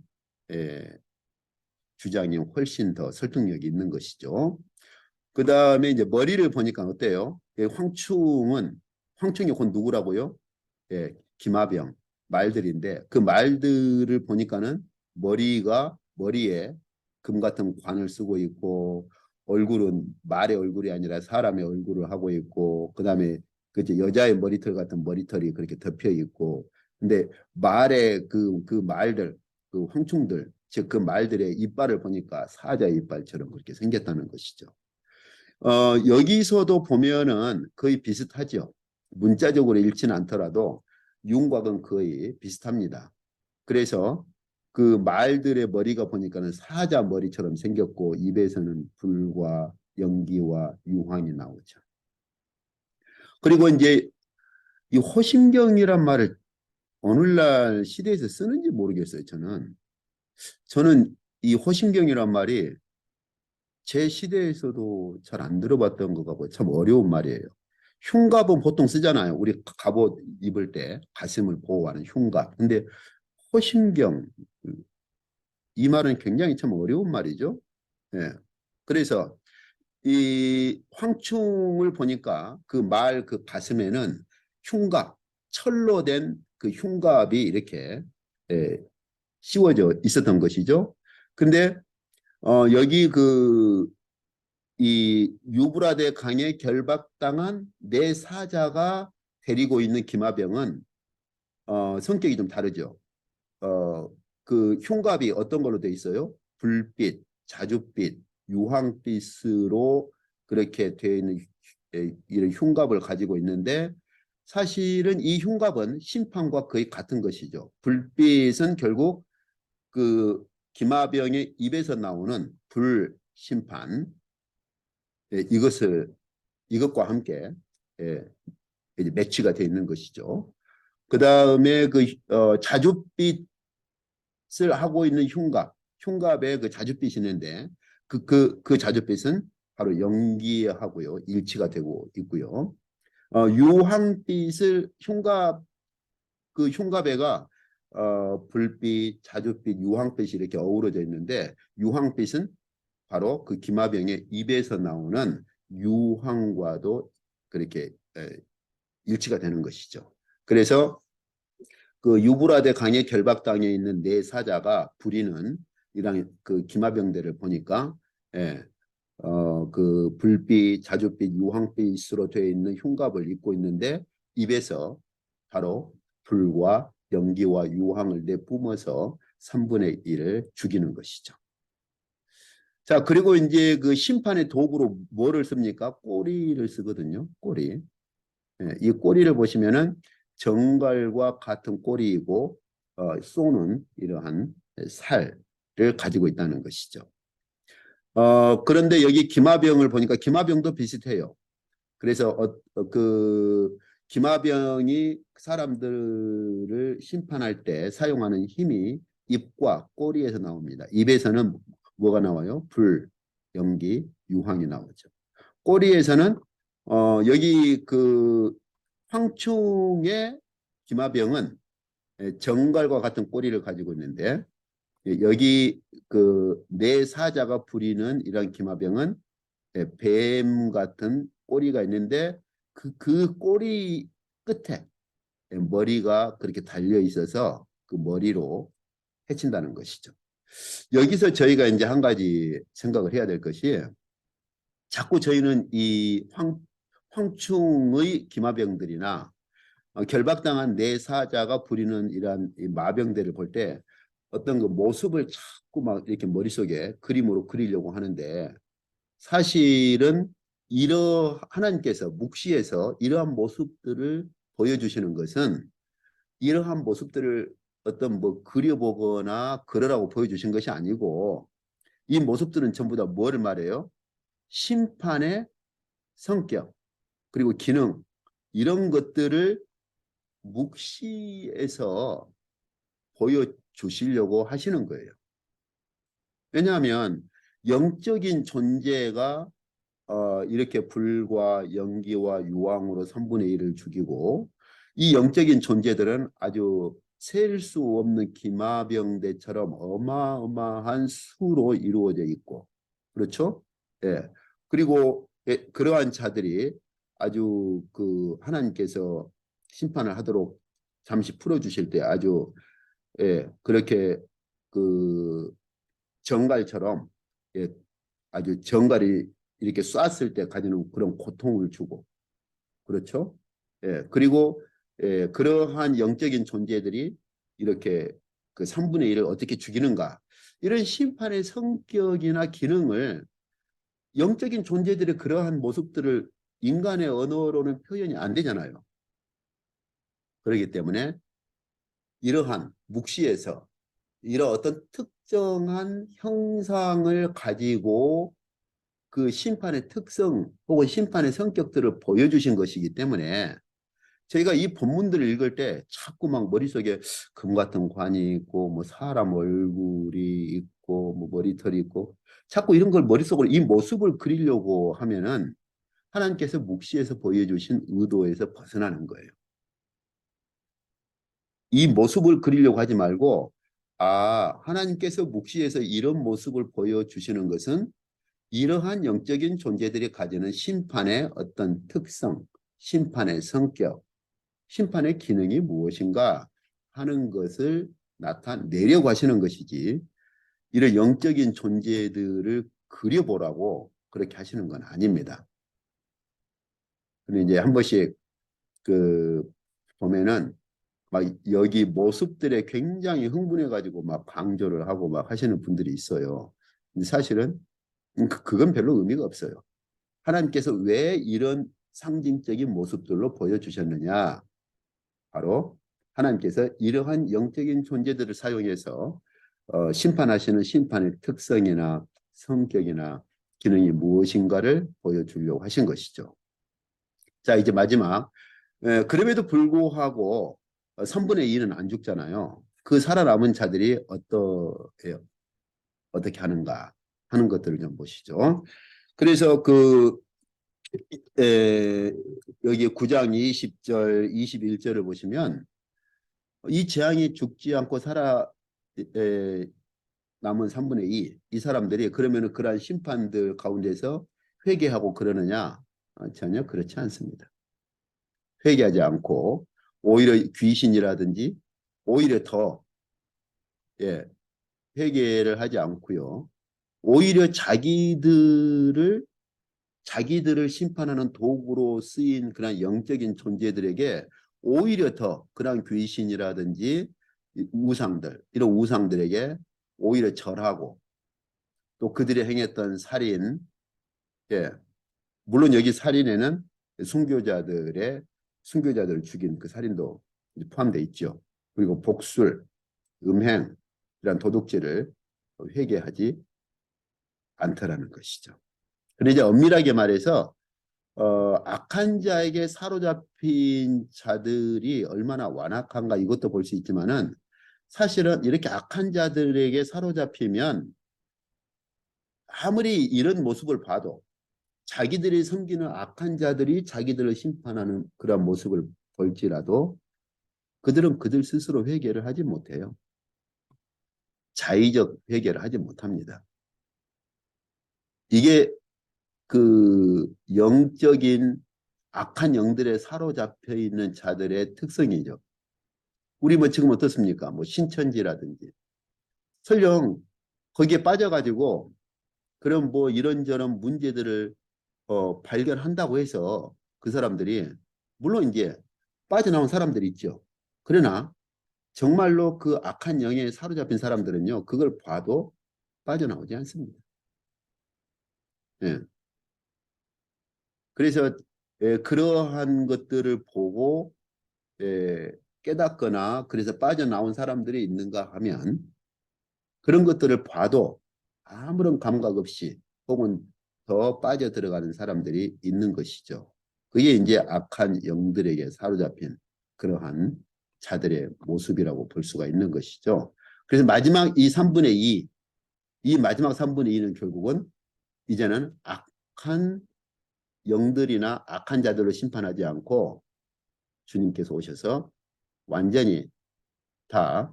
주장이 훨씬 더 설득력이 있는 것이죠. 그 다음에 이제 머리를 보니까 어때요? 황충이 곧 누구라고요? 기마병 말들인데 그 말들을 보니까는 머리에 금 같은 관을 쓰고 있고 얼굴은 말의 얼굴이 아니라 사람의 얼굴을 하고 있고 그다음에 그 여자의 머리털 같은 머리털이 그렇게 덮여 있고 근데 말의 그 말들 그 황충들 즉 그 말들의 이빨을 보니까 사자 이빨처럼 그렇게 생겼다는 것이죠. 여기서도 보면은 거의 비슷하죠. 문자적으로 읽지는 않더라도 윤곽은 거의 비슷합니다. 그래서 그 말들의 머리가 보니까는 사자 머리처럼 생겼고 입에서는 불과 연기와 유황이 나오죠. 그리고 이제 이 호심경이란 말을 오늘날 시대에서 쓰는지 모르겠어요. 저는 이 호심경이란 말이 제 시대에서도 잘 안 들어봤던 것 같고 참 어려운 말이에요. 흉갑은 보통 쓰잖아요. 우리 갑옷 입을 때 가슴을 보호하는 흉갑. 근데 호심경 이 말은 굉장히 참 어려운 말이죠. 예. 그래서 이 황충을 보니까 그 말 그 가슴에는 흉갑, 철로 된 그 흉갑이 이렇게 예, 씌워져 있었던 것이죠. 근데 여기 그 이 유브라데 강에 결박당한 네 사자가 데리고 있는 기마병은 성격이 좀 다르죠. 어, 그 흉갑이 어떤 걸로 돼 있어요? 불빛, 자줏빛, 유황빛으로 그렇게 되어 있는 이런 흉갑을 가지고 있는데 사실은 이 흉갑은 심판과 거의 같은 것이죠. 불빛은 결국 그 기마병의 입에서 나오는 불 심판 이것과 함께 예, 이제 매치가 되어 있는 것이죠. 그 다음에 그 자줏빛 하고 있는 흉갑에 그 자줏빛이 있는데 그 자줏빛은 바로 연기하고요 일치가 되고 있고요. 유황빛을 그 흉갑에가 불빛, 자줏빛, 유황빛이 이렇게 어우러져 있는데 유황빛은 바로 그 기마병의 입에서 나오는 유황과도 그렇게 일치가 되는 것이죠. 그래서 그 유브라데 강의 결박당에 있는 네 사자가 부리는 이런 그 기마병대를 보니까 예, 그 불빛, 자줏빛, 유황빛으로 되어 있는 흉갑을 입고 있는데 입에서 바로 불과 연기와 유황을 내뿜어서 3분의 1을 죽이는 것이죠. 자, 그리고 이제 그 심판의 도구로 뭐를 씁니까? 꼬리를 쓰거든요. 꼬리. 예, 이 꼬리를 보시면은 정갈과 같은 꼬리이고 쏘는 이러한 살을 가지고 있다는 것이죠. 그런데 여기 기마병을 보니까 기마병도 비슷해요. 그래서 그 기마병이 사람들을 심판할 때 사용하는 힘이 입과 꼬리에서 나옵니다. 입에서는 뭐가 나와요? 불, 연기, 유황이 나오죠. 꼬리에서는 여기 그 황충의 기마병은 정갈과 같은 꼬리를 가지고 있는데 여기 그 네 사자가 부리는 이런 기마병은 뱀 같은 꼬리가 있는데 그 꼬리 끝에 머리가 그렇게 달려 있어서 그 머리로 해친다는 것이죠. 여기서 저희가 이제 한 가지 생각을 해야 될 것이 자꾸 저희는 이 황충의 기마병들이나 결박당한 내 사자가 부리는 이러한 마병대를 볼 때 어떤 그 모습을 자꾸 막 이렇게 머릿속에 그림으로 그리려고 하는데 사실은 하나님께서 묵시에서 이러한 모습들을 보여주시는 것은 이러한 모습들을 어떤 뭐 그려보거나 그러라고 보여주신 것이 아니고 이 모습들은 전부 다 뭐를 말해요? 심판의 성격 그리고 기능 이런 것들을 묵시에서 보여주시려고 하시는 거예요. 왜냐하면 영적인 존재가 이렇게 불과 연기와 유황으로 3분의 1을 죽이고 이 영적인 존재들은 아주 셀 수 없는 기마병대처럼 어마어마한 수로 이루어져 있고 그렇죠? 예. 그리고 그러한 자들이 아주 그 하나님께서 심판을 하도록 잠시 풀어주실 때 아주 그렇게 그 정갈처럼 아주 정갈이 이렇게 쐈을 때 가지는 그런 고통을 주고 그렇죠? 그리고 그러한 영적인 존재들이 이렇게 그 3분의 1을 어떻게 죽이는가 이런 심판의 성격이나 기능을 영적인 존재들의 그러한 모습들을 인간의 언어로는 표현이 안 되잖아요. 그렇기 때문에 이러한 묵시에서 이런 어떤 특정한 형상을 가지고 그 심판의 특성 혹은 심판의 성격들을 보여주신 것이기 때문에 저희가 이 본문들을 읽을 때 자꾸 막 머릿속에 금 같은 관이 있고 뭐 사람 얼굴이 있고 뭐 머리털이 있고 자꾸 이런 걸 머릿속으로 이 모습을 그리려고 하면은 하나님께서 묵시에서 보여주신 의도에서 벗어나는 거예요. 이 모습을 그리려고 하지 말고 하나님께서 묵시에서 이런 모습을 보여주시는 것은 이러한 영적인 존재들이 가지는 심판의 어떤 특성, 심판의 성격, 심판의 기능이 무엇인가 하는 것을 나타내려고 하시는 것이지 이런 영적인 존재들을 그려보라고 그렇게 하시는 건 아닙니다. 근데 이제 한 번씩 그 보면은 막 여기 모습들에 굉장히 흥분해가지고 막 강조를 하고 막 하시는 분들이 있어요. 근데 사실은 그건 별로 의미가 없어요. 하나님께서 왜 이런 상징적인 모습들로 보여주셨느냐? 바로 하나님께서 이러한 영적인 존재들을 사용해서 심판하시는 심판의 특성이나 성격이나 기능이 무엇인가를 보여주려고 하신 것이죠. 자, 이제 마지막. 그럼에도 불구하고 3분의 2는 안 죽잖아요. 그 살아남은 자들이 어떻게 하는가 하는 것들을 좀 보시죠. 그래서 여기 9장 20절, 21절을 보시면 이 재앙이 죽지 않고 남은 3분의 2, 이 사람들이 그러면 그러한 심판들 가운데서 회개하고 그러느냐? 전혀 그렇지 않습니다. 회개하지 않고 오히려 귀신이라든지 오히려 더 예, 회개를 하지 않고요. 오히려 자기들을 심판하는 도구로 쓰인 그런 영적인 존재들에게 오히려 더 그런 귀신이라든지 이런 우상들에게 오히려 절하고 또 그들이 행했던 살인, 예, 물론 여기 살인에는 순교자들을 죽인 그 살인도 포함되어 있죠. 그리고 복술, 음행, 이런 도둑질을 회개하지 않더라는 것이죠. 그런데 이제 엄밀하게 말해서 악한 자에게 사로잡힌 자들이 얼마나 완악한가 이것도 볼 수 있지만은 사실은 이렇게 악한 자들에게 사로잡히면 아무리 이런 모습을 봐도 자기들이 섬기는 악한 자들이 자기들을 심판하는 그런 모습을 볼지라도 그들은 그들 스스로 회개를 하지 못해요. 자의적 회개를 하지 못합니다. 이게 그 영적인 악한 영들에 사로잡혀 있는 자들의 특성이죠. 우리 뭐 지금 어떻습니까? 뭐 신천지라든지 설령 거기에 빠져가지고 그런 뭐 이런저런 문제들을 발견한다고 해서 그 사람들이 물론 이제 빠져나온 사람들이 있죠. 그러나 정말로 그 악한 영에 사로잡힌 사람들은요, 그걸 봐도 빠져나오지 않습니다. 예. 그래서 그러한 것들을 보고 깨닫거나 그래서 빠져나온 사람들이 있는가 하면 그런 것들을 봐도 아무런 감각 없이 혹은 더 빠져 들어가는 사람들이 있는 것이죠. 그게 이제 악한 영들에게 사로잡힌 그러한 자들의 모습이라고 볼 수가 있는 것이죠. 그래서 마지막 이 3분의 2, 이 마지막 3분의 2는 결국은 이제는 악한 영들이나 악한 자들을 심판하지 않고 주님께서 오셔서 완전히 다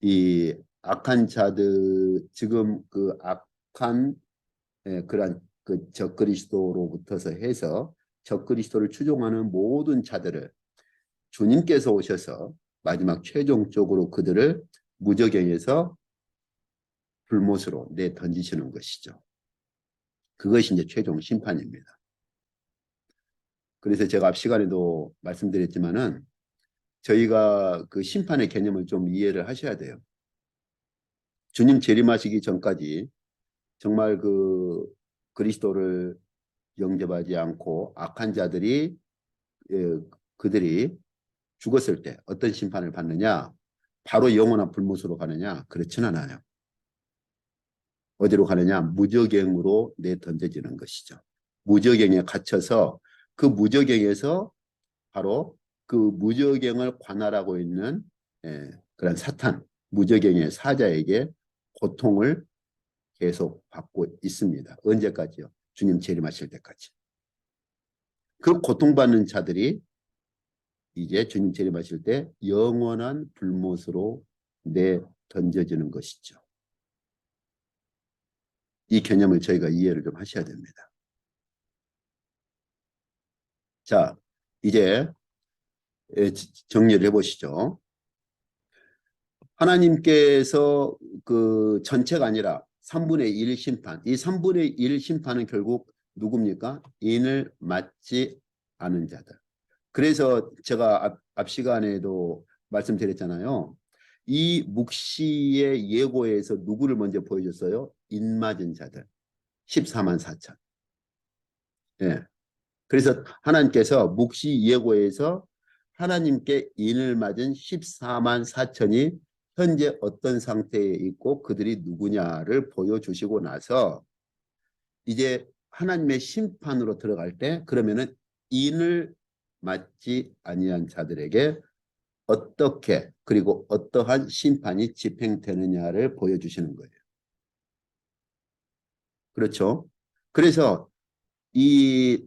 이 악한 자들 지금 그 악한 그러한 그 적그리스도로부터서 해서 적그리스도를 추종하는 모든 자들을 주님께서 오셔서 마지막 최종적으로 그들을 무저갱에서 불못으로 내 던지시는 것이죠. 그것이 이제 최종 심판입니다. 그래서 제가 앞 시간에도 말씀드렸지만은 저희가 그 심판의 개념을 좀 이해를 하셔야 돼요. 주님 재림하시기 전까지 정말 그 그리스도를 영접하지 않고 악한 자들이 그들이 죽었을 때 어떤 심판을 받느냐? 바로 영원한 불못으로 가느냐? 그렇지는 않아요. 어디로 가느냐? 무저갱으로 내던져지는 것이죠. 무저갱에 갇혀서 그 무저갱에서 바로 그 무저갱을 관할하고 있는 그런 사탄, 무저갱의 사자에게 고통을 계속 받고 있습니다. 언제까지요? 주님 재림하실 때까지. 그 고통받는 자들이 이제 주님 재림하실 때 영원한 불못으로 내던져지는 것이죠. 이 개념을 저희가 이해를 좀 하셔야 됩니다. 자, 이제 정리를 해보시죠. 하나님께서 그 전체가 아니라 3분의 1 심판, 이 3분의 1 심판은 결국 누굽니까? 인을 맞지 않은 자들. 그래서 제가 앞 시간에도 말씀드렸잖아요. 이 묵시의 예고에서 누구를 먼저 보여줬어요? 인 맞은 자들. 14만 4천. 예. 그래서 하나님께서 묵시 예고에서 하나님께 인을 맞은 14만 4천이 현재 어떤 상태에 있고 그들이 누구냐를 보여주시고 나서 이제 하나님의 심판으로 들어갈 때 그러면은 인을 맞지 아니한 자들에게 어떻게 그리고 어떠한 심판이 집행되느냐를 보여주시는 거예요. 그렇죠? 그래서 이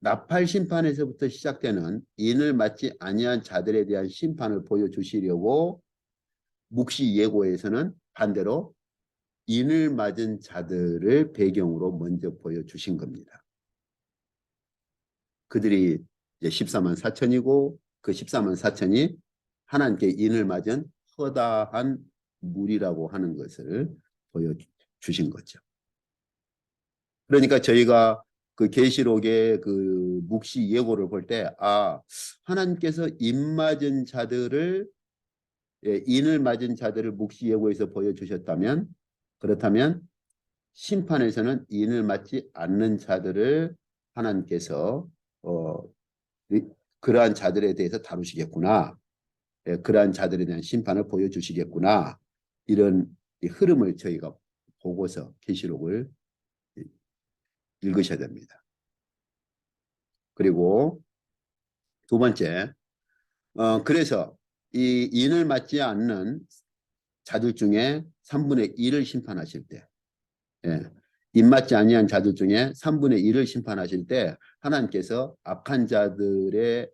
나팔 심판에서부터 시작되는 인을 맞지 아니한 자들에 대한 심판을 보여주시려고 묵시 예고에서는 반대로 인을 맞은 자들을 배경으로 먼저 보여주신 겁니다. 그들이 이제 14만 4천이고 그 14만 4천이 하나님께 인을 맞은 허다한 무리라고 하는 것을 보여주신 거죠. 그러니까 저희가 그 계시록의 그 묵시 예고를 볼 때 하나님께서 인 맞은 자들을 인을 맞은 자들을 묵시 예고에서 보여주셨다면 그렇다면 심판에서는 인을 맞지 않는 자들을 하나님께서 어, 그러한 자들에 대해서 다루시겠구나. 그러한 자들에 대한 심판을 보여주시겠구나. 이런 흐름을 저희가 보고서 계시록을 읽으셔야 됩니다. 그리고 두 번째, 그래서 이 인을 맞지 않는 자들 중에 3분의 1을 심판하실 때, 인 맞지 아니한 자들 중에 3분의 1을 심판하실 때 하나님께서 악한 자들의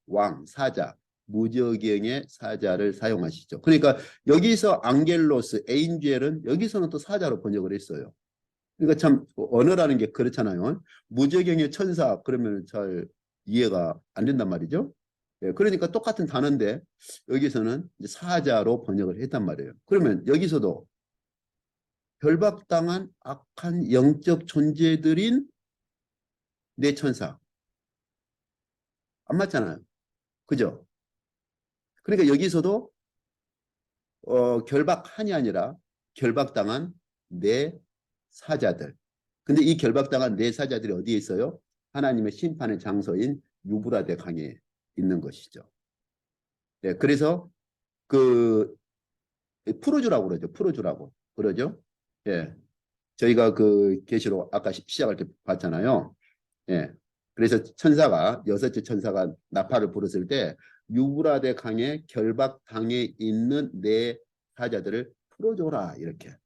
왕, 사자, 무저갱의 사자를 사용하시죠. 그러니까 여기서 앙겔로스, 에인젤은 여기서는 또 사자로 번역을 했어요. 그러니까 참 언어라는 게 그렇잖아요. 무저갱의 천사 그러면 잘 이해가 안 된단 말이죠. 그러니까 똑같은 단어인데 여기서는 이제 사자로 번역을 했단 말이에요. 그러면 여기서도 결박당한 악한 영적 존재들인 내 천사 안 맞잖아요. 그죠? 그러니까 여기서도 결박한이 아니라 결박당한 내 사자들. 근데 이 결박당한 내 사자들이 어디에 있어요? 하나님의 심판의 장소인 유브라데 강에 있는 것이죠. 네, 그래서 그 풀어주라고 그러죠. 풀어주라고 그러죠. 예, 저희가 그 계시록 아까 시작할 때 봤잖아요. 예, 그래서 천사가 여섯째 천사가 나팔을 불었을 때 유브라데 강에 결박당해 있는 내 사자들을 풀어줘라 이렇게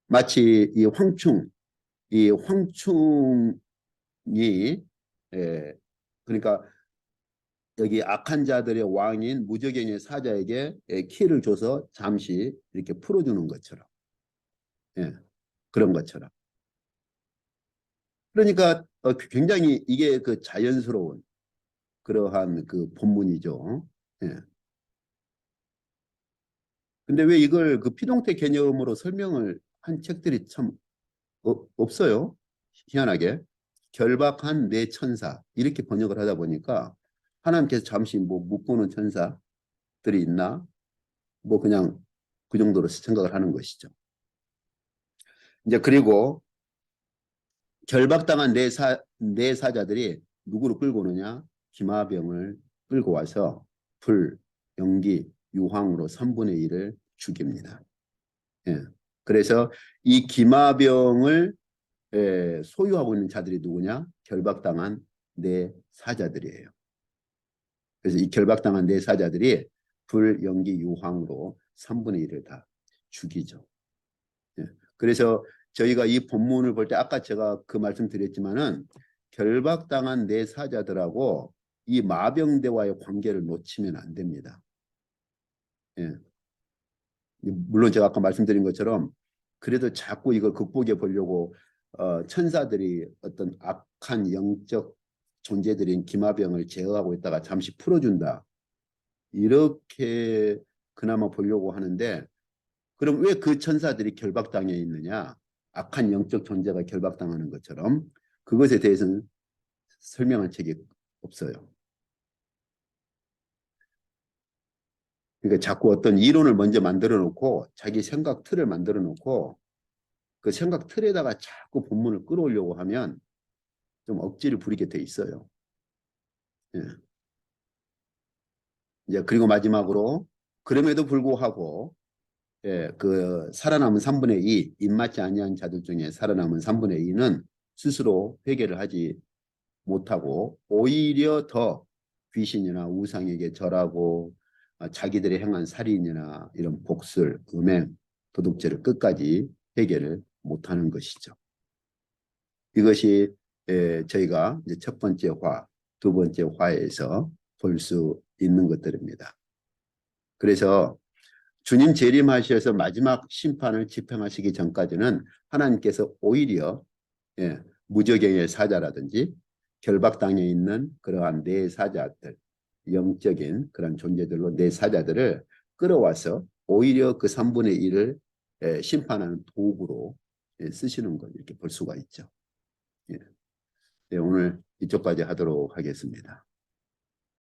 마치 이 황충이 그러니까 여기 악한 자들의 왕인 무저갱의 사자에게 키를 줘서 잠시 이렇게 풀어주는 것처럼 예, 그런 것처럼 그러니까 굉장히 이게 그 자연스러운 그러한 그 본문이죠. 예. 근데 왜 이걸 그 피동태 개념으로 설명을 한 책들이 참 없어요. 희한하게 결박한 내 천사 이렇게 번역을 하다 보니까 하나님께서 잠시 뭐 묵고는 천사들이 있나 뭐 그냥 그 정도로 생각을 하는 것이죠. 이제 그리고 결박당한 내 사자들이 누구를 끌고 오느냐? 기마병을 끌고 와서 불, 연기, 유황으로 3분의 1을 죽입니다. 예. 그래서 이 기마병을 소유하고 있는 자들이 누구냐? 결박당한 네 사자들이에요. 그래서 이 결박당한 네 사자들이 불, 연기, 유황으로 3분의 1을 다 죽이죠. 예. 그래서 저희가 이 본문을 볼 때 아까 제가 그 말씀 드렸지만은 결박당한 네 사자들하고 이 마병대와의 관계를 놓치면 안 됩니다. 예. 물론 제가 아까 말씀드린 것처럼 그래도 자꾸 이걸 극복해 보려고 천사들이 어떤 악한 영적 존재들인 기마병을 제어하고 있다가 잠시 풀어준다. 이렇게 그나마 보려고 하는데 그럼 왜 그 천사들이 결박당해 있느냐? 악한 영적 존재가 결박당하는 것처럼 그것에 대해서는 설명한 책이 없어요. 그러니까 자꾸 어떤 이론을 먼저 만들어 놓고 자기 생각 틀을 만들어 놓고 그 생각 틀에다가 자꾸 본문을 끌어오려고 하면 좀 억지를 부리게 돼 있어요. 예. 이제 그리고 마지막으로 그럼에도 불구하고 그 살아남은 3분의 2 입맞지 아니한 자들 중에 살아남은 3분의 2는 스스로 회개를 하지 못하고 오히려 더 귀신이나 우상에게 절하고 자기들이 행한 살인이나 이런 복술, 음행, 도둑질을 끝까지 회개를 못하는 것이죠. 이것이 저희가 이제 첫 번째 화, 두 번째 화에서 볼 수 있는 것들입니다. 그래서 주님 재림하셔서 마지막 심판을 집행하시기 전까지는 하나님께서 오히려 무저갱의 사자라든지 결박당해 있는 그러한 네 사자들, 영적인 그런 존재들로 네 사자들을 끌어와서 오히려 그 3분의 1을 심판하는 도구로 쓰시는 걸 이렇게 볼 수가 있죠. 예. 네, 오늘 이쪽까지 하도록 하겠습니다.